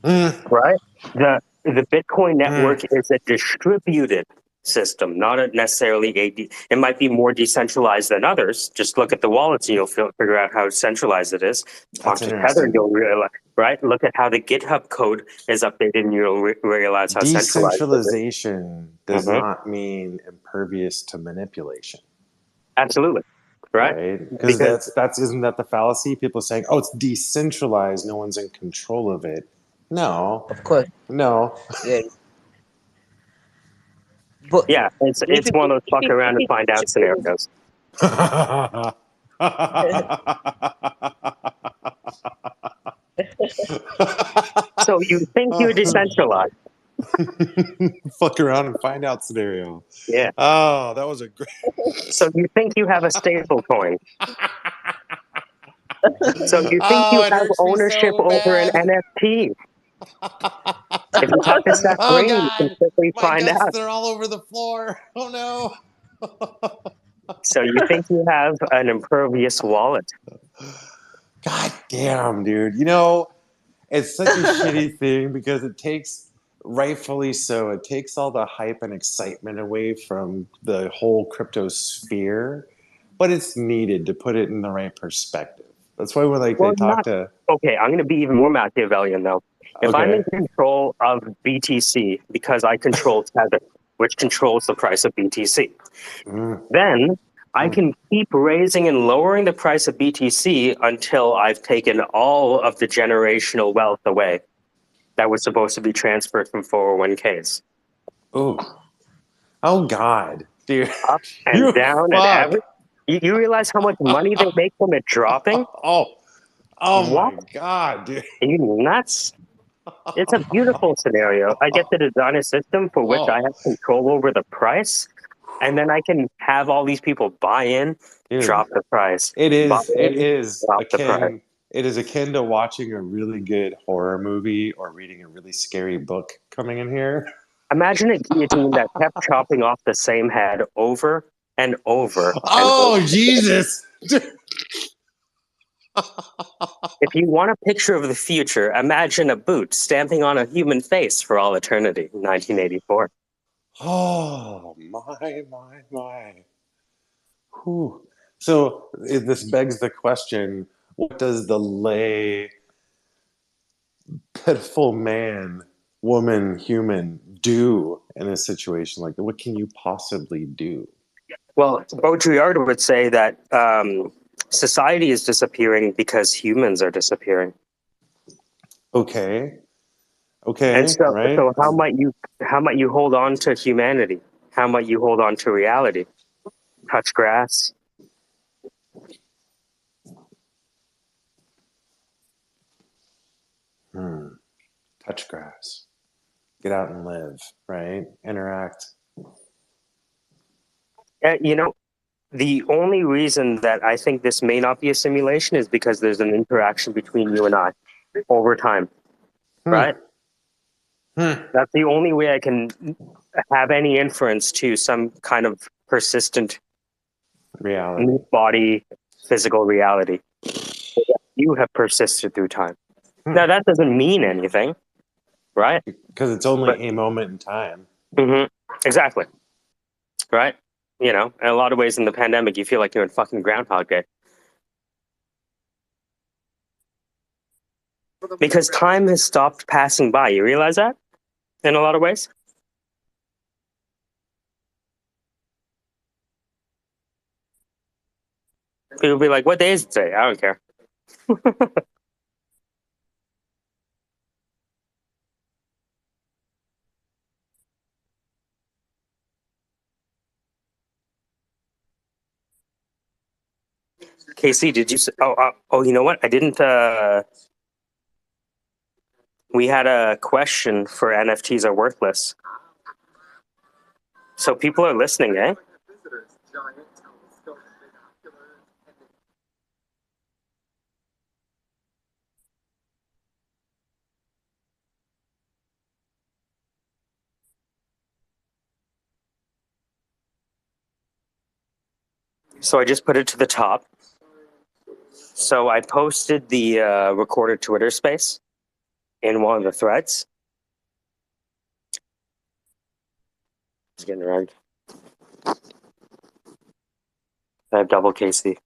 right? The Bitcoin network is a distributed system, not necessarily it might be more decentralized than others. Just look at the wallets and you'll figure out how centralized it is. Talk That's to Tether, interesting. you'll realize, right? Look at how the GitHub code is updated and you'll realize how centralized it is. Decentralization does not mean impervious to manipulation, Absolutely. Right? right? Because that's isn't that the fallacy? People saying, "Oh, it's decentralized; no one's in control of it." No, Of course, no. yeah. But Yeah, it's one of those fuck around and find out scenarios. So you think you're decentralized? Fuck around and find out scenario. Yeah. Oh, that was a great. So you think you have a stable coin? So you think Oh, you it have hurts me ownership so over an bad. NFT? If you talk to Seth Oh Green, you can God, quickly my find guts, out. they're all over the floor. Oh no. So you think you have an impervious wallet? God damn, dude. You know, it's such a shitty thing because it takes, rightfully so, it takes all the hype and excitement away from the whole crypto sphere, but it's needed to put it in the right perspective. That's why when like they Well, talk not to okay. I'm going to be even more Machiavellian though. If I'm in okay, control of BTC because I control Tether, which controls the price of BTC, mm, then I mm. can keep raising and lowering the price of BTC until I've taken all of the generational wealth away that was supposed to be transferred from 401ks. Oh, oh God, dude, Up and you down and fuck. every. You realize how much money they make from it dropping? Oh, oh What? my God, dude. Are you nuts? It's a beautiful scenario. I get to design a system for which I Oh, have control over the price, and then I can have all these people buy in, dude. drop the price, It buy is. It in, is drop the price. akin. It is akin to watching a really good horror movie or reading a really scary book coming in here. Imagine a guillotine that kept chopping off the same head over and over and over. Oh Jesus! If you want a picture of the future, imagine a boot stamping on a human face for all eternity. 1984. Oh my. Whew. So this begs the question: what does the lay, pitiful man, woman, human do in a situation like that? What can you possibly do? Well, Baudrillard would say that society is disappearing because humans are disappearing. Okay. And Okay. Right. so how might you hold on to humanity? How might you hold on to reality? Touch grass. Touch grass. Get out and live. Right. Interact. You know, the only reason that I think this may not be a simulation is because there's an interaction between you and I over time, Hmm. right? Hmm. That's the only way I can have any inference to some kind of persistent Reality. body physical reality. You have persisted through time. Hmm. Now, that doesn't mean anything, right? Because it's only But a moment in time. exactly, right? You know, in a lot of ways in the pandemic, you feel like you're in fucking Groundhog Day. Because time has stopped passing by. You realize that in a lot of ways? People be like, what day is it today? I don't care. KC, did you? Oh, you know what? I didn't. We had a question for NFTs are worthless. So people are listening, eh? So I just put it to the top. So I posted the recorded Twitter space in one of the threads. It's getting around. I have double KC.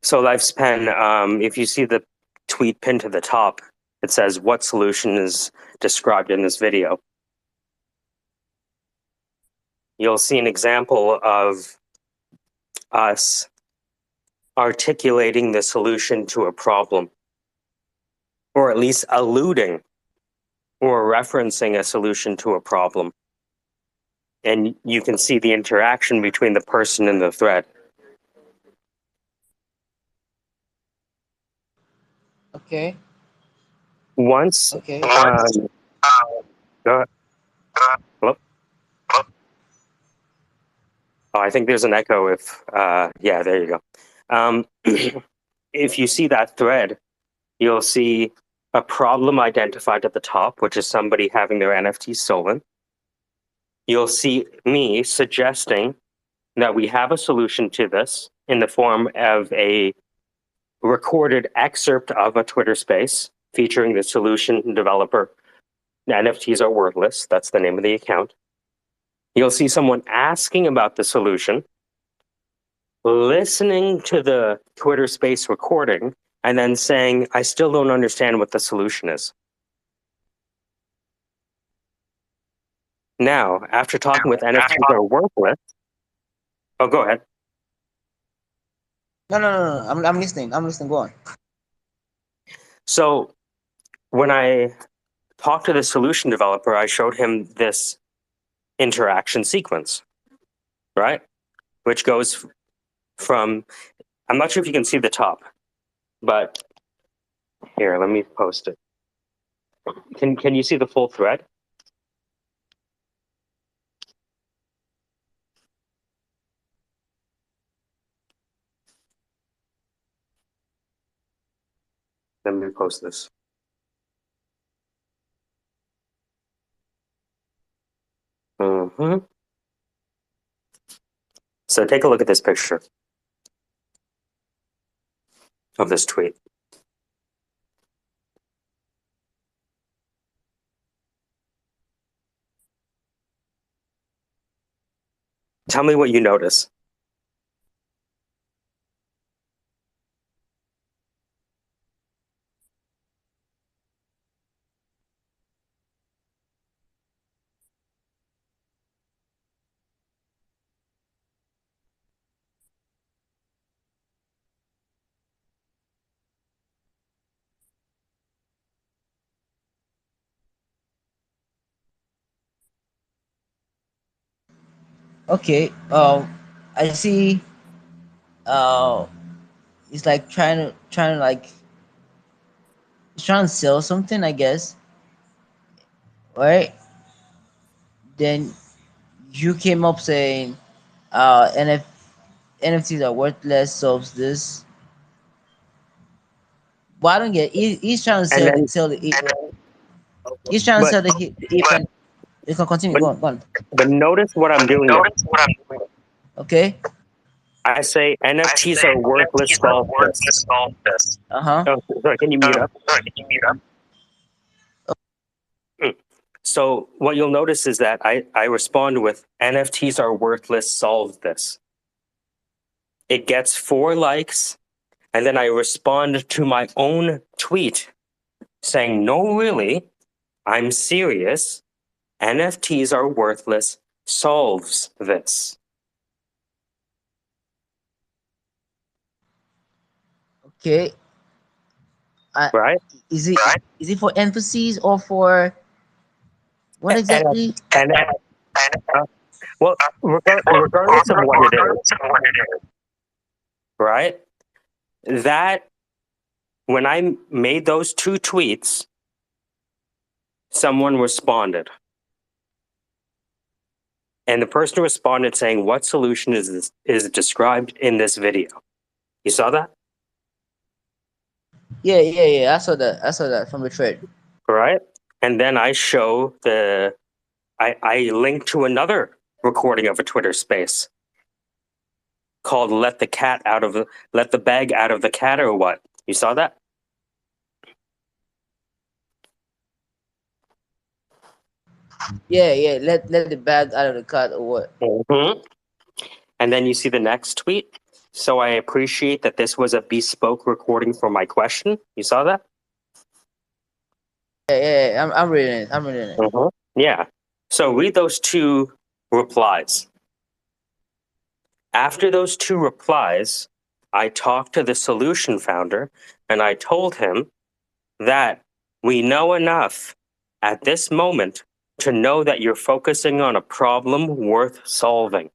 So Lifespan, if you see the tweet pinned to the top, it says what solution is described in this video. You'll see an example of us articulating the solution to a problem, or at least alluding or referencing a solution to a problem. And you can see the interaction between the person and the thread. Okay. Once, Okay. hello? Oh, I think there's an echo if, yeah, there you go. If you see that thread, you'll see a problem identified at the top, which is somebody having their NFT stolen. You'll see me suggesting that we have a solution to this in the form of a recorded excerpt of a Twitter space featuring the solution developer. NFTs are worthless. That's the name of the account. You'll see someone asking about the solution, listening to the Twitter space recording, and then saying, I still don't understand what the solution is. Now, after talking with NFTs are worthless, oh, go ahead. No. I'm listening. I'm listening. Go on. So when I talked to the solution developer, I showed him this interaction sequence, right? Which goes from, I'm not sure if you can see the top, but here, let me post it. Can you see the full thread? Let me post this. So take a look at this picture of this tweet. Tell me what you notice. Okay. I see. Uh, it's like trying to like he's trying to sell something, I guess. Right. Then you came up saying, NFTs are worthless. Solves this. Well, I don't get. He's trying to And then, sell the ape. He's trying to but sell the ape. And you can continue. but Go on. Go on. but notice what I'm doing now. Okay. I say NFTs are worthless. Solve this. Uh huh. Oh, sorry. Can you mute up? So what you'll notice is that I respond with NFTs are worthless. Solve this. It gets 4 likes, and then I respond to my own tweet saying, no, really, I'm serious. NFTs are worthless. Solves this. Okay. Right? Is it for emphasis or for what And, exactly? and well, regardless of what it is, right? That when I made those 2 tweets, someone responded. And the person responded saying, "What solution is described in this video?" You saw that? Yeah. I saw that from the thread. Right? And then I link to another recording of a Twitter space called Let the Bag Out of the Cat," or what? You saw that? Yeah. Let the bag out of the cat or what? Mm-hmm. And then you see the next tweet. "So I appreciate that this was a bespoke recording for my question." You saw that? Yeah. I'm reading it. I'm reading it. Mm-hmm. Yeah. So read those 2 replies. After those 2 replies, I talked to the solution founder and I told him that we know enough at this moment to know that you're focusing on a problem worth solving.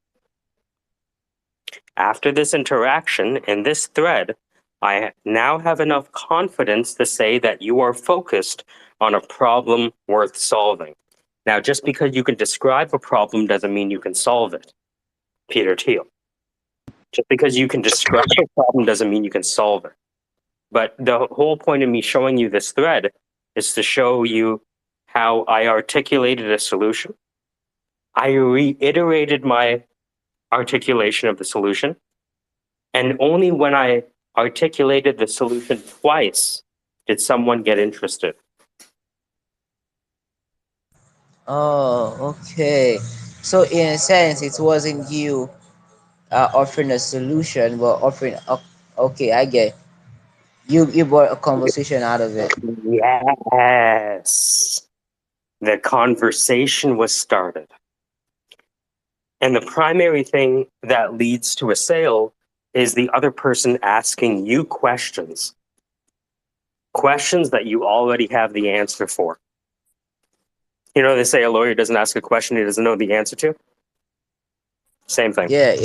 After this interaction in this thread, I now have enough confidence to say that you are focused on a problem worth solving. Now, just because you can describe a problem doesn't mean you can solve it. Peter Thiel. Just because you can describe a problem doesn't mean you can solve it. But the whole point of me showing you this thread is to show you how I articulated a solution. I reiterated my articulation of the solution. And only when I articulated the solution twice did someone get interested. Oh, okay. So in a sense, it wasn't you offering a solution, but offering. Okay, I get. You brought a conversation out of it. Yes. The conversation was started. And the primary thing that leads to a sale is the other person asking you questions. Questions that you already have the answer for. You know, they say a lawyer doesn't ask a question he doesn't know the answer to. Same thing. Yeah.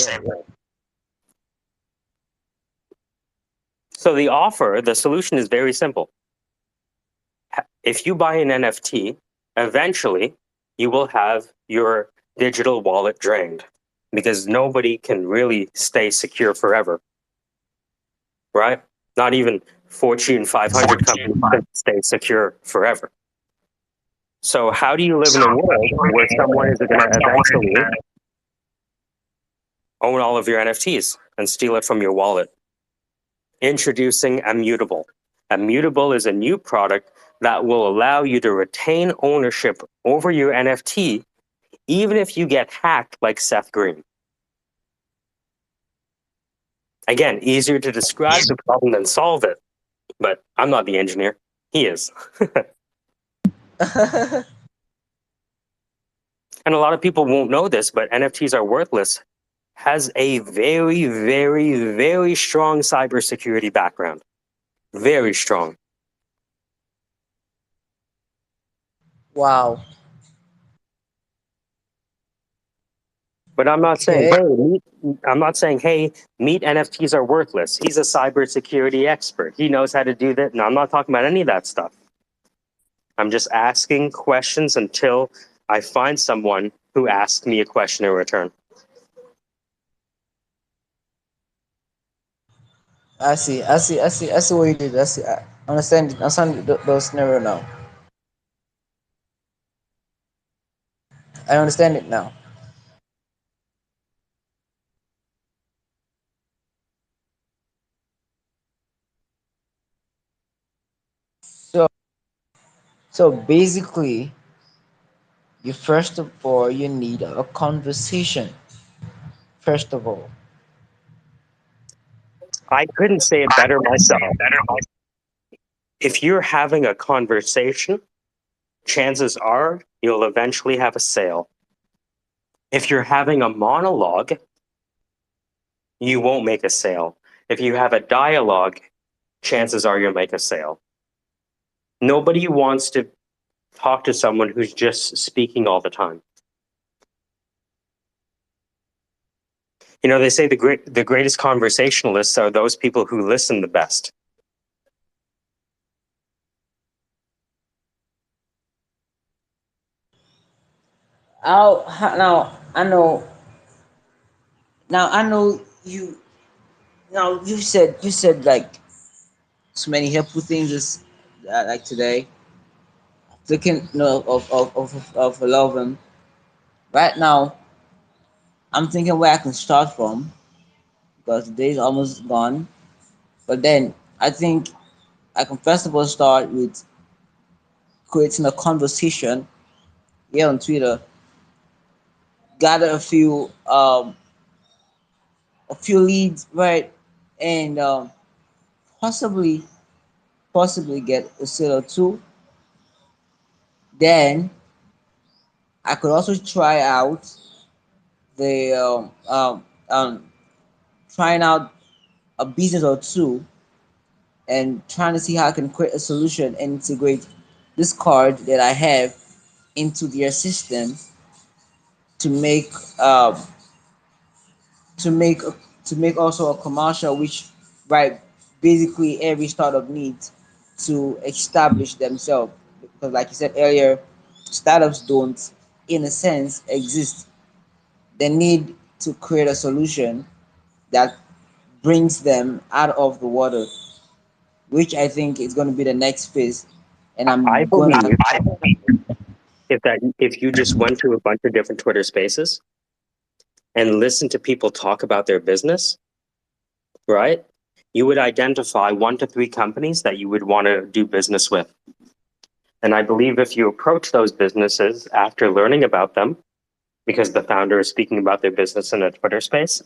So the solution is very simple. If you buy an NFT, eventually you will have your digital wallet drained because nobody can really stay secure forever, right? Not even Fortune 500 companies can stay secure forever. So how do you live in a world where someone is going to eventually own all of your NFTs and steal it from your wallet? Introducing Immutable. Immutable is a new product that will allow you to retain ownership over your NFT even if you get hacked like Seth Green. Again, easier to describe the problem than solve it, but I'm not the engineer. He is. And a lot of people won't know this, but NFTs are worthless has a very, very, very strong cybersecurity background. Very strong. Wow. But I'm not saying, Okay. hey, meet NFTs are worthless. He's a cybersecurity expert. He knows how to do that. No, I'm not talking about any of that stuff. I'm just asking questions until I find someone who asks me a question in return. I see what you did. I understand those scenario now. I understand it now. So so basically, you first of all you need a conversation. First of all. I couldn't say it better myself. If you're having a conversation, chances are you'll eventually have a sale. If you're having a monologue, you won't make a sale. If you have a dialogue, chances are you'll make a sale. Nobody wants to talk to someone who's just speaking all the time. You know, they say the greatest conversationalists are those people who listen the best. Now I know. Now I know you. Now you said like so many helpful things this like today. Thinking of a lot of them. Right now, I'm thinking where I can start from because the day's almost gone. But then I think I can first of all start with creating a conversation here on Twitter, gather a few leads, right, and possibly possibly get a sale or two. Then I could also try out the trying out a business or two and trying to see how I can create a solution and integrate this card that I have into their system to make um to make to make also a commercial which right basically every startup needs to establish themselves because like you said earlier startups don't in a sense exist. They need to create a solution that brings them out of the water, which I think is going to be the next phase. And I I'm going believe if you just went to a bunch of different Twitter spaces and listened to people talk about their business, right? You would identify 1 to 3 companies that you would want to do business with. And I believe if you approach those businesses after learning about them, because the founder is speaking about their business in a Twitter space,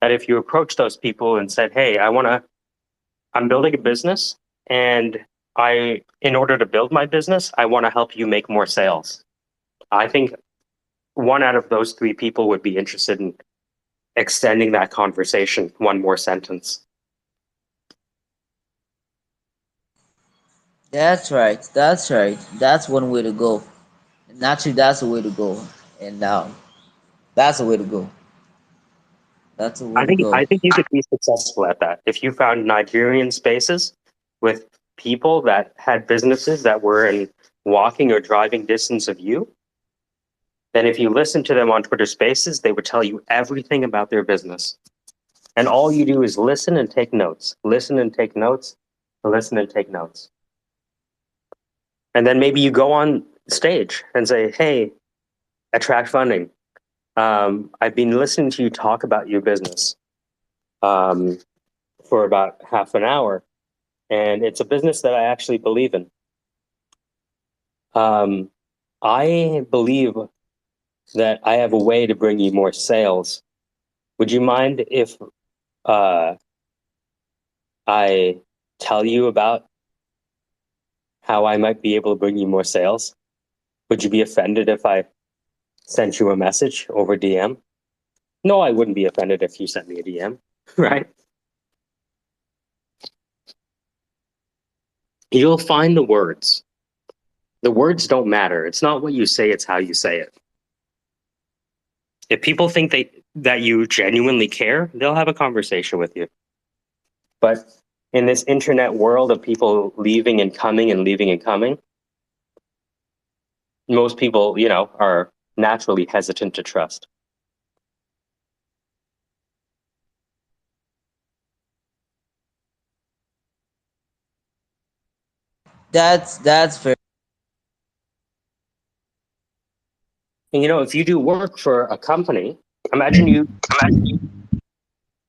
that if you approach those people and said, "Hey, I'm building a business and in order to build my business, I want to help you make more sales." I think 1 out of those 3 people would be interested in extending that conversation 1 more sentence. That's right. That's right. That's one way to go. And actually, that's the way to go. And that's the way to go. That's the way I to think go. I think you could be successful at that if you found Nigerian spaces with people that had businesses that were in walking or driving distance of you. Then if you listen to them on Twitter Spaces, they would tell you everything about their business. And all you do is listen and take notes, listen and take notes, listen and take notes. And then maybe you go on stage and say, "Hey, attract funding. I've been listening to you talk about your business um, for about half an hour, and it's a business that I actually believe in. Um, I believe that I have a way to bring you more sales. Would you mind if uh, I tell you about how I might be able to bring you more sales? Would you be offended if I sent you a message over DM?" No, I wouldn't be offended if you sent me a DM, right? You'll find the words. The words don't matter. It's not what you say, it's how you say it. If people think that you genuinely care, they'll have a conversation with you. But in this internet world of people leaving and coming and leaving and coming, most people, are naturally hesitant to trust. That's fair. And if you do work for a company, imagine you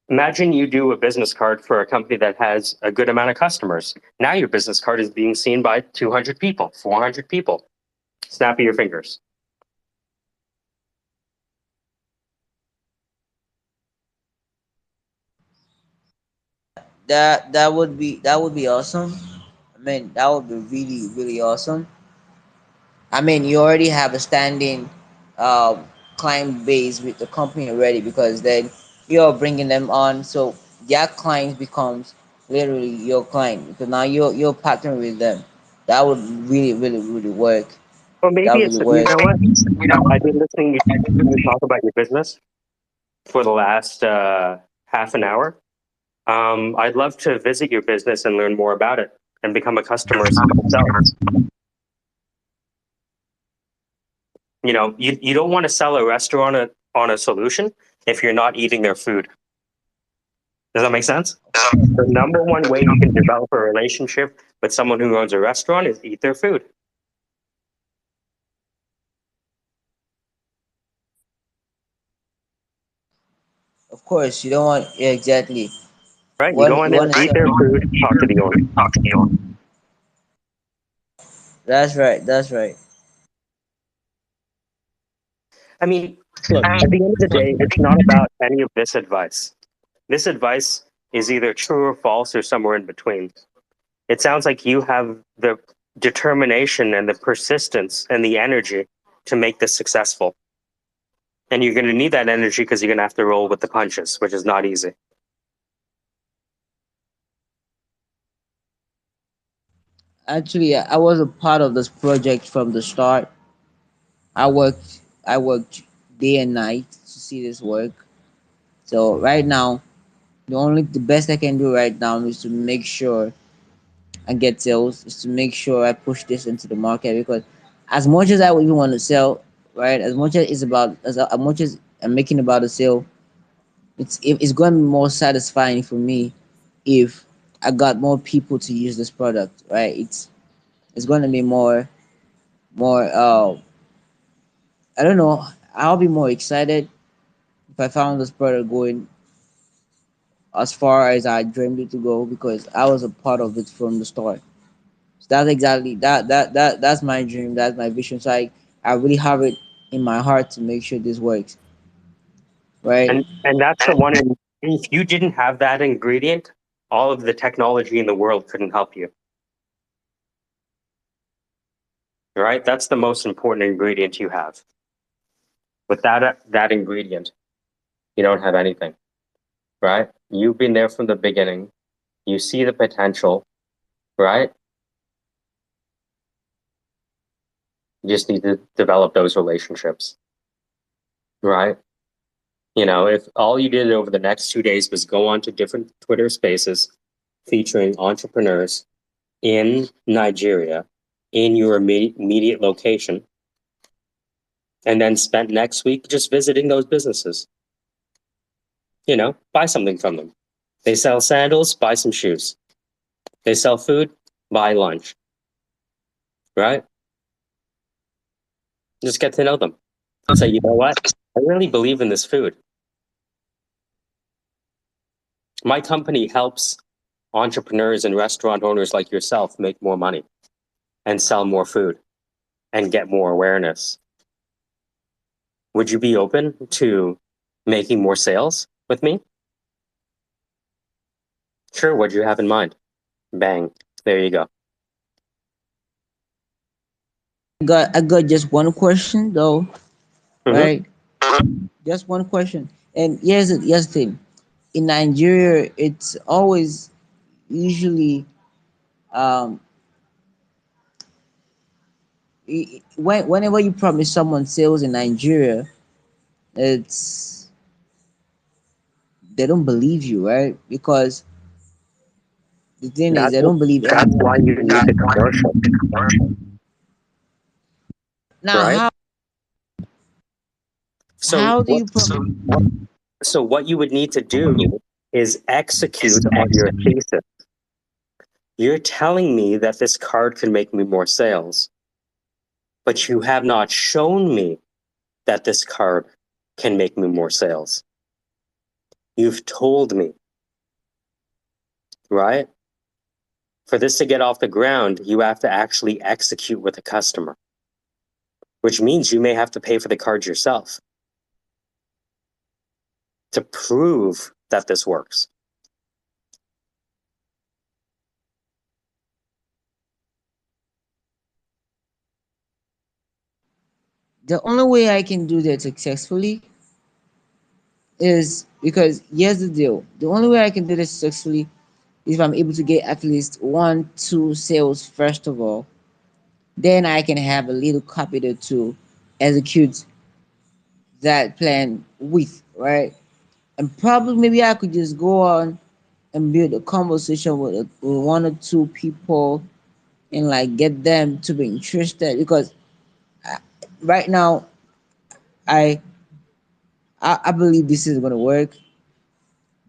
imagine you do a business card for a company that has a good amount of customers. Now your business card is being seen by 200 people, 400 people. Snap of your fingers. That would be awesome. I mean, that would be really really awesome. I mean, you already have a standing um, client base with the company already because then you're bringing them on, so their client becomes literally your client because now you're partnering with them. That would really really really work. Or That maybe would it's, really work. what? I've been listening to you talk about your business. for the last half an hour. I'd love to visit your business and learn more about it and become a customer myself. You don't want to sell a restaurant on a solution if you're not eating their food. Does that make sense? The number one way you can develop a relationship with someone who owns a restaurant is eat their food. Of course, you don't want, yeah, exactly. Right? You go in You there, want to eat their sell. food, talk to the owner. That's right. That's right. I mean, look, at the end of the day, it's not about any of this advice. This advice is either true or false or somewhere in between. It sounds like you have the determination and the persistence and the energy to make this successful. And you're going to need that energy because you're going to have to roll with the punches, which is not easy. Actually, I was a part of this project from the start. I worked day and night to see this work. So right now, the best I can do right now is to make sure I get sales, is to make sure I push this into the market, because as much as I would even want to sell, right? As much as it's about as much as I'm making about a sale, it's going to be more satisfying for me if I got more people to use this product, right? It's going to be more I don't know. I'll be more excited if I found this product going as far as I dreamed it to go, because I was a part of it from the start. So that's exactly that's my dream. That's my vision. So I really have it in my heart to make sure this works, right? And that's the one. If you didn't have that ingredient, all of the technology in the world couldn't help you. Right? That's the most important ingredient you have. Without that ingredient, you don't have anything. Right? You've been there from the beginning. You see the potential, right? You just need to develop those relationships, right? If all you did over the next 2 days was go on to different Twitter spaces featuring entrepreneurs in Nigeria in your immediate location, and then spent next week just visiting those businesses, buy something from them. They sell sandals, buy some shoes. They sell food, buy lunch, right? Just get to know them and say, you know what? I really believe in this food. My company helps entrepreneurs and restaurant owners like yourself make more money and sell more food and get more awareness. Would you be open to making more sales with me? Sure. What do you have in mind? Bang. There you go. I got just one question though, Hmm. right? Just one question. And here's the thing. In Nigeria, it's always usually um whenever you promise someone sales in Nigeria, it's they don't believe you, right? Because the thing is, That's they don't believe that's why you anyone. need the commercial, Now, right? So how do what you promise? so what you would need to do is execute on your thesis. You're telling me that this card can make me more sales, but you have not shown me that this card can make me more sales. You've told me, right? For this to get off the ground, you have to actually execute with a customer, which means you may have to pay for the card yourself to prove that this works. The only way I can do that successfully is because here's the deal. The only way I can do this successfully is if I'm able to get at least one, two sales first of all. Then I can have a little capital to execute that plan with, right? And probably maybe I could just go on and build a conversation with one or two people and like get them to be interested because I, right now I, I believe this is gonna work,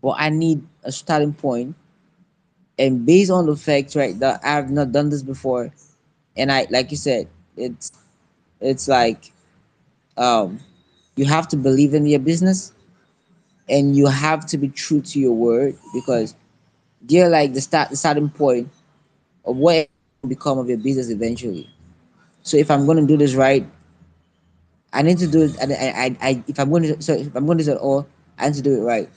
but I need a starting point. And based on the fact, right, that I have not done this before, and I, like you said, it's like um, you have to believe in your business and you have to be true to your word because they're like the starting point of what will become of your business eventually. So if I'm going to do this right, I need to do it. And if I'm going to, so if I'm going to do it all, I need to do it right.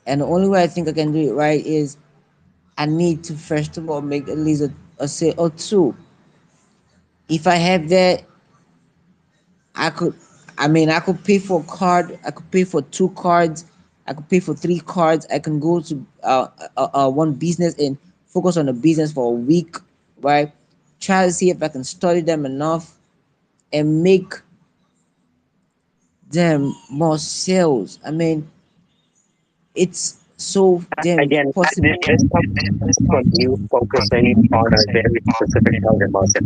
And the only way I think I can do it right is I need to first of all make at least a sale or two. If I have that, I could, I mean, I could pay for a card. I could pay for two cards. I could pay for three cards. I can go to one business and focus on the business for a week, right? Try to see if I can study them enough and make them more sales. I mean, it's so damn Again, possible. this comes from you focusing on a very specific target market.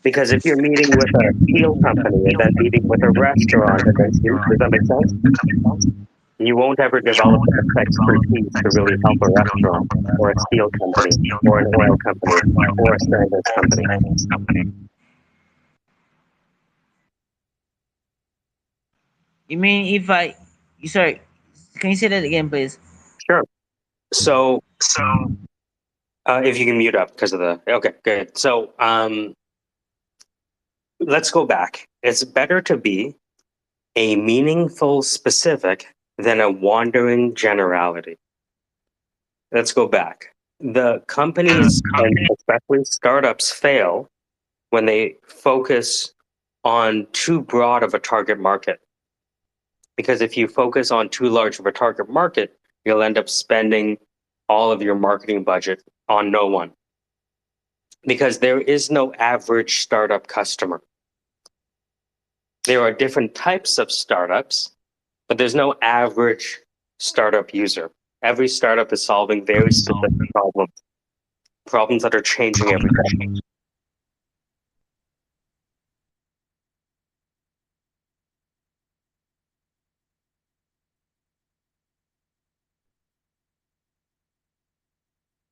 Because if you're meeting with a steel company and then meeting with a restaurant, and then does that make sense? You won't ever develop enough expertise to really help a restaurant or a steel company or an oil company or a standards company. You mean if I, sorry, can you say that again, please? Sure. So if you can mute up because of the okay, good. So let's go back. It's better to be a meaningful specific than a wandering generality. Let's go back. The companies and especially startups fail when they focus on too broad of a target market. Because if you focus on too large of a target market, you'll end up spending all of your marketing budget on no one. Because there is no average startup customer. There are different types of startups, but there's no average startup user. Every startup is solving very specific problems that are changing every day.